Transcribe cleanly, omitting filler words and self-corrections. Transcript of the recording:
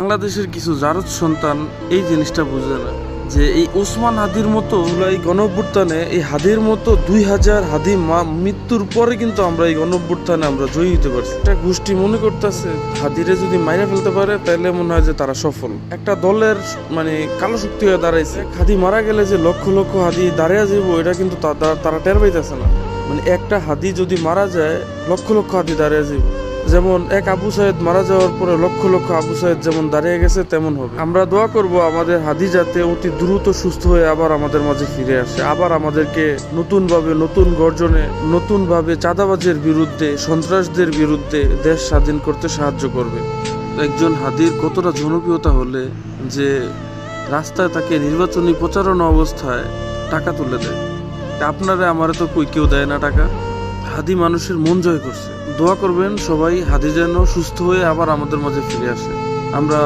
বাংলাদেশের কিছু জারজ সন্তান এই জিনিসটা বুঝে না যে এই ওসমান হাদির মতো এই গণঅভ্যুত্থানে এই হাদির মতো 2000 হাদি মৃত্যুর পরে কিন্তু আমরা এই গণঅভ্যুত্থানে আমরা জয়ী হতে পারছি। একটা গোষ্ঠী মনে করতেছে হাদিরে যদি মাইরা ফেলতে পারে তাহলে মনে হয় যে তারা সফল। একটা দলের কালো শক্তি হয়ে দাঁড়াইছে। হাদি মারা গেলে যে লক্ষ লক্ষ হাদি দাঁড়িয়ে যাবো এটা কিন্তু তারা টের পাইতেছে না। একটা হাদি যদি মারা যায় লক্ষ লক্ষ হাদি দাঁড়িয়ে যাবো। যেমন এক আবু সাইদ মারা যাওয়ার পরে লক্ষ লক্ষ আবু সাইদ যেমন দাঁড়িয়ে গেছে তেমন হবে। আমরা দোয়া করব আমাদের হাদি যাতে অতি দ্রুত সুস্থ হয়ে আবার আমাদের মাঝে ফিরে আসে, আবার আমাদেরকে নতুনভাবে নতুন গর্জনে নতুনভাবে চাঁদাবাজের বিরুদ্ধে সন্ত্রাসদের বিরুদ্ধে দেশ স্বাধীন করতে সাহায্য করবে। একজন হাদির কতটা জনপ্রিয়তা হলে যে রাস্তায় তাকে নির্বাচনী প্রচারণা অবস্থায় টাকা তুলে দেয়। আপনারা আমারে তো কেউ দেয় না টাকা। হাদি মানুষের মন জয় করছে। দোয়া করবেন সবাই হাদি যেন সুস্থ হয়ে আবার আমাদের মাঝে ফিরে আসে। আমরা